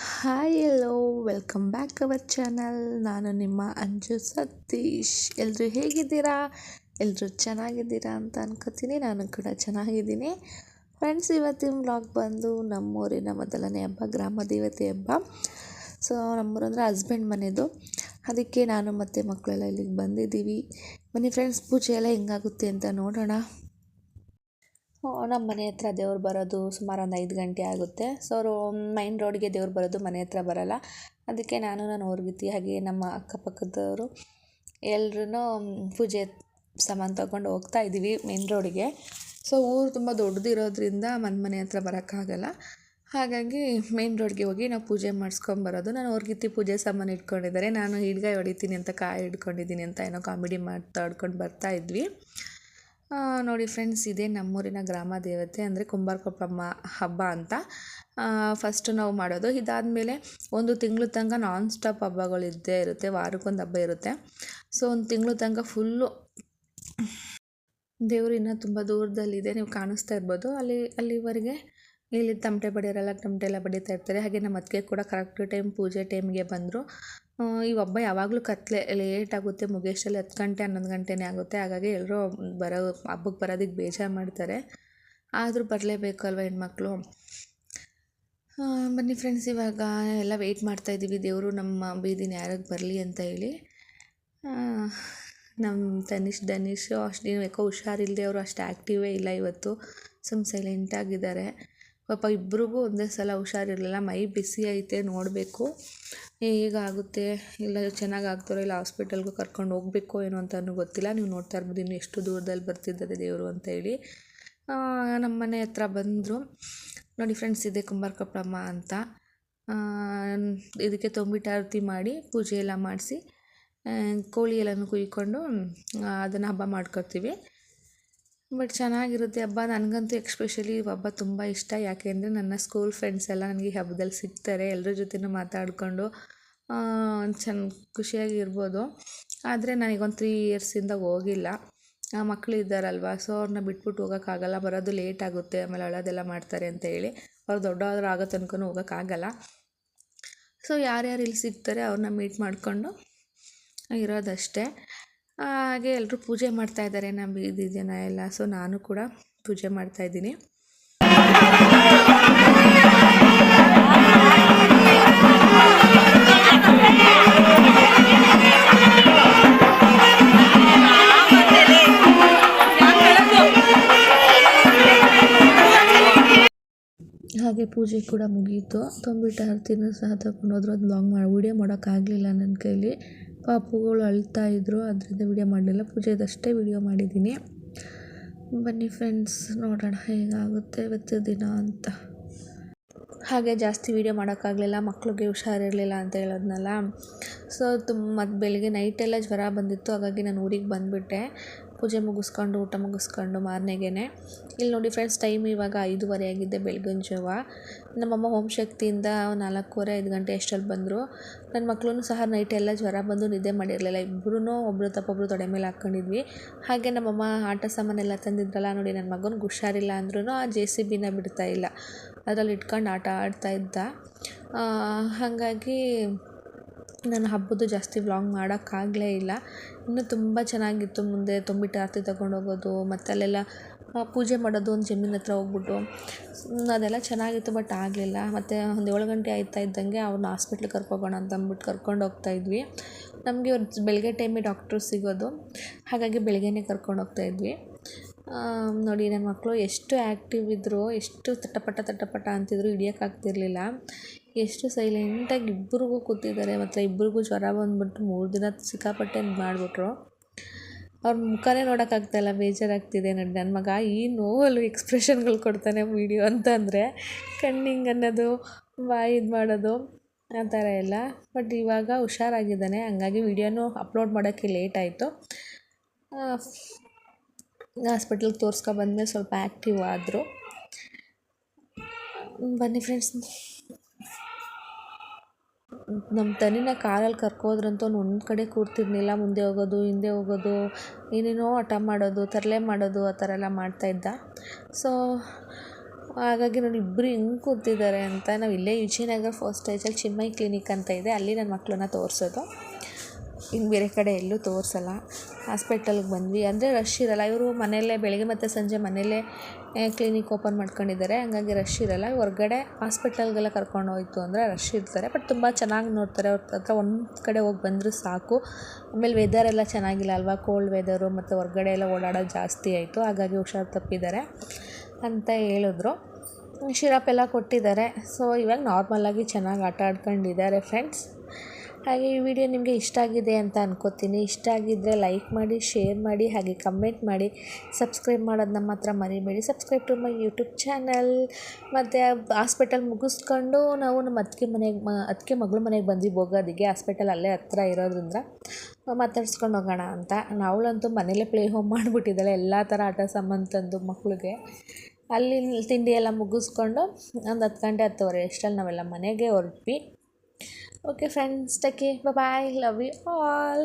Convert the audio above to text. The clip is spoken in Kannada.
Hi yellow welcome back our channel. ನಾನು ನಿಮ್ಮ ಅಂಜು ಸತೀಶ್. ಎಲ್ಲರೂ ಹೇಗಿದ್ದೀರಾ? ಎಲ್ಲರೂ ಚೆನ್ನಾಗಿದ್ದೀರಾ ಅಂತ ಅನ್ಕೋತೀನಿ. ನಾನು ಕೂಡ ಚೆನ್ನಾಗಿದ್ದೀನಿ ಫ್ರೆಂಡ್ಸ್. ಇವತ್ತಿನ ವ್ಲಾಗ್ ಬಂದು ನಮ್ಮೂರಿನ ಮೊದಲನೇ ಹಬ್ಬ ಗ್ರಾಮ ದೇವತೆ ಹಬ್ಬ. ಸೊ ನಮ್ಮೂರು ಅಂದರೆ ಹಸ್ಬೆಂಡ್ ಮನೆಯದು. ಅದಕ್ಕೆ ನಾನು ಮತ್ತು ಮಕ್ಕಳೆಲ್ಲ ಇಲ್ಲಿಗೆ ಬಂದಿದ್ದೀವಿ. ಬನ್ನಿ ಫ್ರೆಂಡ್ಸ್, ಪೂಜೆ ಎಲ್ಲ ಹೆಂಗಾಗುತ್ತೆ ಅಂತ ನೋಡೋಣ. ನಮ್ಮ ಮನೆ ಹತ್ರ ದೇವ್ರು ಬರೋದು ಸುಮಾರು ಒಂದು 5 ಗಂಟೆ ಆಗುತ್ತೆ. ಸೊ ಅವರು ಮೈನ್ ರೋಡ್ಗೆ ದೇವ್ರು ಬರೋದು, ಮನೆ ಹತ್ರ ಬರೋಲ್ಲ. ಅದಕ್ಕೆ ನಾನು ಊರ್ಗಿತ್ತಿ ಹಾಗೆ ನಮ್ಮ ಅಕ್ಕಪಕ್ಕದವರು ಎಲ್ಲರೂ ಪೂಜೆ ಸಾಮಾನು ತೊಗೊಂಡು ಹೋಗ್ತಾ ಇದ್ದೀವಿ ಮೇನ್ ರೋಡಿಗೆ. ಸೊ ಊರು ತುಂಬ ದೊಡ್ಡದಿರೋದ್ರಿಂದ ಮನೆ ಹತ್ರ ಬರೋಕ್ಕಾಗಲ್ಲ. ಹಾಗಾಗಿ ಮೇನ್ ರೋಡ್ಗೆ ಹೋಗಿ ನಾವು ಪೂಜೆ ಮಾಡಿಸ್ಕೊಂಬರೋದು. ನಾನು ಊರ್ಗಿತ್ತಿ ಪೂಜೆ ಸಾಮಾನು ಇಟ್ಕೊಂಡಿದ್ದಾರೆ. ನಾನು ಹಿಡ್ಗಾಯಿ ಹೊಡಿತೀನಿ ಅಂತ ಕಾಯಿ ಹಿಡ್ಕೊಂಡಿದ್ದೀನಿ ಅಂತ ಏನೋ ಕಾಮಿಡಿ ಮಾತಾಡ್ಕೊಂಡು ಬರ್ತಾ ಇದ್ವಿ. ನೋಡಿ ಫ್ರೆಂಡ್ಸ್, ಇದೇ ನಮ್ಮೂರಿನ ಗ್ರಾಮ ದೇವತೆ ಅಂದರೆ ಕುಂಬಾರಕೊಪ್ಪಮ್ಮ ಹಬ್ಬ ಅಂತ ಫಸ್ಟು ನಾವು ಮಾಡೋದು. ಇದಾದಮೇಲೆ ಒಂದು ತಿಂಗಳು ತನಕ ನಾನ್ ಸ್ಟಾಪ್ ಹಬ್ಬಗಳು ಇದ್ದೇ ಇರುತ್ತೆ. ವಾರಕ್ಕೊಂದು ಹಬ್ಬ ಇರುತ್ತೆ. ಸೊ ಒಂದು ತಿಂಗಳು ತನಕ ಫುಲ್ಲು ದೇವರು ಇನ್ನೂ ತುಂಬ ದೂರದಲ್ಲಿದೆ, ನೀವು ಕಾಣಿಸ್ತಾ ಇರ್ಬೋದು. ಅಲ್ಲಿವರೆಗೆ ಇಲ್ಲಿ ತಮಟೆ ಬಡಿಯೋರೆಲ್ಲ ತಮಟೆ ಎಲ್ಲ ಬಡಿತಾ ಇರ್ತಾರೆ. ಹಾಗೆ ನಮ್ಮ ಅತ್ತಿಗೆ ಕೂಡ ಕರೆಕ್ಟ್ ಟೈಮ್ ಪೂಜೆ ಟೈಮ್ಗೆ ಬಂದರು. ಈ ಹಬ್ಬ ಯಾವಾಗಲೂ ಕತ್ಲೆ ಲೇಟ್ ಆಗುತ್ತೆ, ಮುಗಿಯೋಷ್ಟರಲ್ಲಿ 10 ಗಂಟೆ 11 ಗಂಟೆನೇ ಆಗುತ್ತೆ. ಹಾಗಾಗಿ ಎಲ್ಲರೂ ಹಬ್ಬಕ್ಕೆ ಬರೋದಕ್ಕೆ ಬೇಜಾರು ಮಾಡ್ತಾರೆ. ಆದರೂ ಬರಲೇಬೇಕು ಅಲ್ವ ಹೆಣ್ಮಕ್ಳು. ಬನ್ನಿ ಫ್ರೆಂಡ್ಸ್, ಇವಾಗ ಎಲ್ಲ ವೆಯ್ಟ್ ಮಾಡ್ತಾಯಿದ್ದೀವಿ ದೇವರು ನಮ್ಮ ಬೀದಿನ ಯಾರಿಗೆ ಬರಲಿ ಅಂತ ಹೇಳಿ. ನಮ್ಮ ಧನೀಶು ಅಷ್ಟು ಯಾಕೋ ಹುಷಾರಿಲ್ಲದೆ ಅವರು ಅಷ್ಟು ಆ್ಯಕ್ಟಿವೇ ಇಲ್ಲ ಇವತ್ತು. ಸೈಲೆಂಟಾಗಿದ್ದಾರೆ ಪಾಪ. ಇಬ್ರಿಗೂ ಒಂದೇ ಸಲ ಹುಷಾರಿರಲಿಲ್ಲ, ಮೈ ಬಿಸಿ ಐತೆ. ನೋಡಬೇಕು ಹೇಗಾಗುತ್ತೆ, ಇಲ್ಲ ಚೆನ್ನಾಗಿ ಆಗ್ತಾರೋ ಇಲ್ಲ ಹಾಸ್ಪಿಟಲ್ಗೂ ಕರ್ಕೊಂಡು ಹೋಗಬೇಕು ಏನೋ ಅಂತಲೂ ಗೊತ್ತಿಲ್ಲ. ನೀವು ನೋಡ್ತಾ ಇರ್ಬೋದು ಇನ್ನು ಎಷ್ಟು ದೂರದಲ್ಲಿ ಬರ್ತಿದ್ದಾರೆ ದೇವರು ಅಂತ ಹೇಳಿ. ನಮ್ಮ ಮನೆ ಹತ್ರ ಬಂದರು ನೋಡಿ ಫ್ರೆಂಡ್ಸ್, ಇದೆ ಕುಂಬಾರಕೊಪ್ಪಮ್ಮ ಅಂತ. ಇದಕ್ಕೆ ತೊಂಬಿಟ್ಟು ಆರತಿ ಮಾಡಿ ಪೂಜೆ ಎಲ್ಲ ಮಾಡಿಸಿ ಕೋಳಿ ಎಲ್ಲನೂ ಕುಯ್ಕೊಂಡು ಅದನ್ನು ಹಬ್ಬ ಮಾಡ್ಕೊತೀವಿ. ಬಟ್ ಚೆನ್ನಾಗಿರುತ್ತೆ ಹಬ್ಬ. ನನಗಂತೂ ಎಕ್ಸ್ಪೆಷಲಿ ಹಬ್ಬ ತುಂಬ ಇಷ್ಟ. ಯಾಕೆ ಅಂದರೆ ನನ್ನ ಸ್ಕೂಲ್ ಫ್ರೆಂಡ್ಸ್ ಎಲ್ಲ ನನಗೆ ಹಬ್ಬದಲ್ಲಿ ಸಿಗ್ತಾರೆ. ಎಲ್ಲರ ಜೊತೆನೂ ಮಾತಾಡಿಕೊಂಡು ಖುಷಿಯಾಗಿ ಇರ್ಬೋದು. ಆದರೆ ನನಗೊಂದು 3 ಇಯರ್ಸಿಂದ ಹೋಗಿಲ್ಲ. ಮಕ್ಕಳು ಇದ್ದಾರಲ್ವ, ಸೊ ಅವ್ರನ್ನ ಬಿಟ್ಬಿಟ್ಟು ಹೋಗೋಕ್ಕಾಗಲ್ಲ. ಬರೋದು ಲೇಟ್ ಆಗುತ್ತೆ, ಆಮೇಲೆ ಅಳೋದೆಲ್ಲ ಮಾಡ್ತಾರೆ ಅಂತ ಹೇಳಿ ಅವ್ರು ದೊಡ್ಡವರು ಆಗೋ ತನಕ ಹೋಗೋಕ್ಕಾಗಲ್ಲ. ಸೊ ಯಾರ್ಯಾರು ಇಲ್ಲಿ ಸಿಗ್ತಾರೆ ಅವ್ರನ್ನ ಮೀಟ್ ಮಾಡಿಕೊಂಡು ಇರೋದಷ್ಟೇ. ಹಾಗೆ ಎಲ್ಲರೂ ಪೂಜೆ ಮಾಡ್ತಾಯಿದ್ದಾರೆ ನಮ್ಮ ಬೀದಿ ಜನ ಎಲ್ಲ. ಸೊ ನಾನು ಕೂಡ ಪೂಜೆ ಮಾಡ್ತಾಯಿದ್ದೀನಿ. ಹಾಗೆ ಪೂಜೆ ಕೂಡ ಮುಗೀತು. ತೊಂಬಿಟ್ಟು ಆರತಿನೂ ಸಹ ತಗೊಂಡೋದ್ರು. ಅದು ವೀಡಿಯೋ ಮಾಡೋಕ್ಕಾಗಲಿಲ್ಲ ನನ್ನ ಕೈಲಿ. ಪಾಪುಗಳು ಅಳ್ತಾ ಇದ್ದರು, ಅದರಿಂದ ವೀಡಿಯೋ ಮಾಡಲಿಲ್ಲ. ಪೂಜೆದಷ್ಟೇ ವೀಡಿಯೋ ಮಾಡಿದ್ದೀನಿ. ಬನ್ನಿ ಫ್ರೆಂಡ್ಸ್, ನೋಡೋಣ ಹೇಗಾಗುತ್ತೆ ಇವತ್ತು ದಿನ ಅಂತ. ಹಾಗೆ ಜಾಸ್ತಿ ವೀಡಿಯೋ ಮಾಡೋಕ್ಕಾಗಲಿಲ್ಲ, ಮಕ್ಕಳಿಗೆ ಹುಷಾರಿರಲಿಲ್ಲ ಅಂತ ಹೇಳೋದ್ನಲ್ಲ. ಸೊ ಮತ್ತು ಬೆಳಗ್ಗೆ ನೈಟೆಲ್ಲ ಜ್ವರ ಬಂದಿತ್ತು. ಹಾಗಾಗಿ ನಾನು ಊರಿಗೆ ಬಂದುಬಿಟ್ಟೆ. ಪೂಜೆ ಮುಗಿಸ್ಕೊಂಡು ಊಟ ಮುಗಿಸ್ಕೊಂಡು ಮಾರನೆಗೇ. ಇಲ್ಲಿ ನೋಡಿ ಫ್ರೆಂಡ್ಸ್, ಟೈಮ್ ಇವಾಗ 5:30 ಆಗಿದೆ ಬೆಳಗಿನ ಜಾವ. ನಮ್ಮಮ್ಮ ಹೋಮ್ ಶಕ್ತಿಯಿಂದ 4:15 5 ಗಂಟೆ ಅಷ್ಟರಲ್ಲಿ ಬಂದರು. ನನ್ನ ಮಕ್ಕಳು ಸಹ ನೈಟೆಲ್ಲ ಜ್ವರ ಬಂದು ನಿದ್ದೆ ಮಾಡಿರಲಿಲ್ಲ. ಇಬ್ಬರೂ ಒಬ್ಬರು ತಪ್ಪೊಬ್ಬರು ತೊಡೆ ಮೇಲೆ ಹಾಕ್ಕೊಂಡಿದ್ವಿ. ಹಾಗೆ ನಮ್ಮಮ್ಮ ಆಟ ಸಾಮಾನೆಲ್ಲ ತಂದಿದ್ರಲ್ಲ ನೋಡಿ, ನನ್ನ ಮಗನಿಗೆ ಹುಷಾರಿಲ್ಲ ಅಂದ್ರೂ ಆ JCBನ ಬಿಡ್ತಾಯಿಲ್ಲ, ಅದರಲ್ಲಿ ಇಟ್ಕೊಂಡು ಆಟ ಆಡ್ತಾಯಿದ್ದ. ಹಾಗಾಗಿ ನಾನು ಹಬ್ಬದ್ದು ಜಾಸ್ತಿ ವ್ಲಾಗ್ ಮಾಡೋಕ್ಕಾಗಲೇ ಇಲ್ಲ. ಇನ್ನೂ ತುಂಬ ಚೆನ್ನಾಗಿತ್ತು. ಮುಂದೆ ತೊಂಬಿಟ್ಟು ಆರತಿ ತಗೊಂಡೋಗೋದು ಮತ್ತು ಅಲ್ಲೆಲ್ಲ ಪೂಜೆ ಮಾಡೋದು, ಒಂದು ಜಮೀನ್ ಹತ್ರ ಹೋಗ್ಬಿಟ್ಟು ಅದೆಲ್ಲ ಚೆನ್ನಾಗಿತ್ತು. ಬಟ್ ಆಗಲಿಲ್ಲ. ಮತ್ತು ಒಂದು 7 ಗಂಟೆ ಆಯ್ತಾ ಇದ್ದಂಗೆ ಅವ್ರನ್ನ ಹಾಸ್ಪಿಟ್ಲಿಗೆ ಕರ್ಕೋಗೋಣ ಅಂತ ಅಂದ್ಬಿಟ್ಟು ಕರ್ಕೊಂಡು ಹೋಗ್ತಾಯಿದ್ವಿ. ನಮಗೆ ಬೆಳಗ್ಗೆ ಟೈಮೇ ಡಾಕ್ಟ್ರು ಸಿಗೋದು, ಹಾಗಾಗಿ ಬೆಳಗ್ಗೆನೇ ಕರ್ಕೊಂಡು ಹೋಗ್ತಾಯಿದ್ವಿ. ನೋಡಿ ನನ್ನ ಮಕ್ಕಳು ಎಷ್ಟು ಆ್ಯಕ್ಟಿವ್ ಇದ್ದರು, ಎಷ್ಟು ತಟಪಟ ಅಂತಿದ್ರು, ಹಿಡಿಯೋಕ್ಕಾಗ್ತಿರ್ಲಿಲ್ಲ. ಎಷ್ಟು ಸೈಲೆಂಟಾಗಿ ಇಬ್ಬರಿಗೂ ಕೂತಿದ್ದಾರೆ. ಮತ್ತು ಇಬ್ಬರಿಗೂ ಜ್ವರ ಬಂದುಬಿಟ್ಟು 3 ದಿನ ಸಿಕ್ಕಾಪಟ್ಟೆ ಮಾಡಿಬಿಟ್ರು. ಅವ್ರ ಮುಖನೇ ನೋಡೋಕ್ಕಾಗ್ತಾಯಿಲ್ಲ, ಬೇಜಾರಾಗ್ತಿದೆ. ನನ್ನ ಮಗ ಈ ನೋವಲ್ಲೂ ಎಕ್ಸ್ಪ್ರೆಷನ್ಗಳು ಕೊಡ್ತಾನೆ ವೀಡಿಯೋ ಅಂತಂದರೆ. ಕಣ್ಣಿಂಗೆ ಅನ್ನೋದು, ಬಾಯಿ ಇದು ಮಾಡೋದು, ಆ ಥರ ಎಲ್ಲ. ಬಟ್ ಇವಾಗ ಹುಷಾರಾಗಿದ್ದಾನೆ. ಹಂಗಾಗಿ ವೀಡಿಯೋನೂ ಅಪ್ಲೋಡ್ ಮಾಡೋಕ್ಕೆ ಲೇಟ್ ಆಯಿತು. ಹಾಸ್ಪಿಟ್ಲಿಗೆ ತೋರಿಸ್ಕೊಬಂದ್ಮೇಲೆ ಸ್ವಲ್ಪ ಆ್ಯಕ್ಟಿವ್ ಆದರು. ಬನ್ನಿ ಫ್ರೆಂಡ್ಸ್, ನಮ್ಮ ತನಿನ ಕಾರಲ್ಲಿ ಕರ್ಕೋದ್ರಂತೂ ಅವ್ನು ಒಂದು ಕಡೆ ಕೂರ್ತಿರ್ಲಿಲ್ಲ. ಮುಂದೆ ಹೋಗೋದು, ಹಿಂದೆ ಹೋಗೋದು, ಏನೇನೋ ಹಠ ಮಾಡೋದು, ತರಲೆ ಮಾಡೋದು, ಆ ಥರ ಎಲ್ಲ ಮಾಡ್ತಾಯಿದ್ದ. ಸೊ ಹಾಗಾಗಿ ನೋಡಿ ಇಬ್ಬರು ಹೆಂಗೆ ಕೂತಿದ್ದಾರೆ ಅಂತ. ನಾವು ಇಲ್ಲೇ ವಿಜಯನಗರ ಫಸ್ಟ್ ಸ್ಟೇಜಲ್ಲಿ ಚಿನ್ಮಯ್ ಕ್ಲಿನಿಕ್ ಅಂತ ಇದೆ, ಅಲ್ಲಿ ನನ್ನ ಮಕ್ಕಳನ್ನ ತೋರಿಸೋದು. ಇನ್ನು ಬೇರೆ ಕಡೆ ಎಲ್ಲೂ ತೋರಿಸಲ್ಲ. ಹಾಸ್ಪಿಟಲ್ಗೆ ಬಂದ್ವಿ ಅಂದರೆ ರಶ್ ಇರಲ್ಲ. ಇವರು ಮನೆಯಲ್ಲೇ ಬೆಳಗ್ಗೆ ಮತ್ತು ಸಂಜೆ ಮನೆಯಲ್ಲೇ ಕ್ಲಿನಿಕ್ ಓಪನ್ ಮಾಡ್ಕೊಂಡಿದ್ದಾರೆ, ಹಂಗಾಗಿ ರಶ್ ಇರಲ್ಲ. ಹೊರ್ಗಡೆ ಹಾಸ್ಪಿಟಲ್ಗೆಲ್ಲ ಕರ್ಕೊಂಡು ಹೋಯ್ತು ಅಂದರೆ ರಶ್ ಇರ್ತಾರೆ, ಬಟ್ ತುಂಬ ಚೆನ್ನಾಗಿ ನೋಡ್ತಾರೆ. ಅವ್ರ ಹತ್ರ ಒಂದು ಕಡೆ ಹೋಗಿ ಬಂದರೂ ಸಾಕು. ಆಮೇಲೆ ವೆದರ್ ಎಲ್ಲ ಚೆನ್ನಾಗಿಲ್ಲ ಅಲ್ವಾ, ಕೋಲ್ಡ್ ವೆದರು, ಮತ್ತು ಹೊರ್ಗಡೆ ಎಲ್ಲ ಓಡಾಡೋದು ಜಾಸ್ತಿ ಆಯಿತು, ಹಾಗಾಗಿ ಹುಷಾರು ತಪ್ಪಿದ್ದಾರೆ ಅಂತ ಹೇಳಿದ್ರು. ಶಿರಪ್ ಎಲ್ಲ ಕೊಟ್ಟಿದ್ದಾರೆ. ಸೊ ಇವಾಗ ನಾರ್ಮಲಾಗಿ ಚೆನ್ನಾಗಿ ಆಟ ಆಡ್ಕೊಂಡಿದ್ದಾರೆ ಫ್ರೆಂಡ್ಸ್. ಹಾಗೆ ಈ ವಿಡಿಯೋ ನಿಮಗೆ ಇಷ್ಟ ಆಗಿದೆ ಅಂತ ಅನ್ಕೋತೀನಿ. ಇಷ್ಟ ಆಗಿದ್ದರೆ ಲೈಕ್ ಮಾಡಿ, ಶೇರ್ ಮಾಡಿ, ಹಾಗೆ ಕಮೆಂಟ್ ಮಾಡಿ. ಸಬ್ಸ್ಕ್ರೈಬ್ ಮಾಡೋದನ್ನ ಮಾತ್ರ ಮರಿಬೇಡಿ. Subscribe to my YouTube channel. ಮತ್ತು ಹಾಸ್ಪಿಟಲ್ ಮುಗಿಸ್ಕೊಂಡು ನಾವು ನಮ್ಮ ಅತ್ತಿಗೆ ಮಗಳ ಮನೆಗೆ ಬಂದ್ವಿ ಬೋಗೋದಿಗೆ. ಹಾಸ್ಪಿಟಲ್ ಅಲ್ಲೇ ಹತ್ರ ಇರೋದ್ರಿಂದ ಮಾತಾಡ್ಸ್ಕೊಂಡು ಹೋಗೋಣ ಅಂತ. ಅವಳಂತೂ ಮನೇಲೇ ಪ್ಲೇ ಹೋಮ್ ಮಾಡಿಬಿಟ್ಟಿದ್ದಾಳೆ, ಎಲ್ಲ ಥರ ಆಟ ಸಾಮಾನು ತಂದು ಮಕ್ಕಳಿಗೆ. ಅಲ್ಲಿ ತಿಂಡಿ ಎಲ್ಲ ಮುಗಿಸ್ಕೊಂಡು ಒಂದು 10 ಗಂಟೆ 10:15 ಅಷ್ಟರಲ್ಲಿ ನಾವೆಲ್ಲ ಮನೆಗೆ ಹೊರಟ್ವಿ. Okay friends, take care, bye, love you all.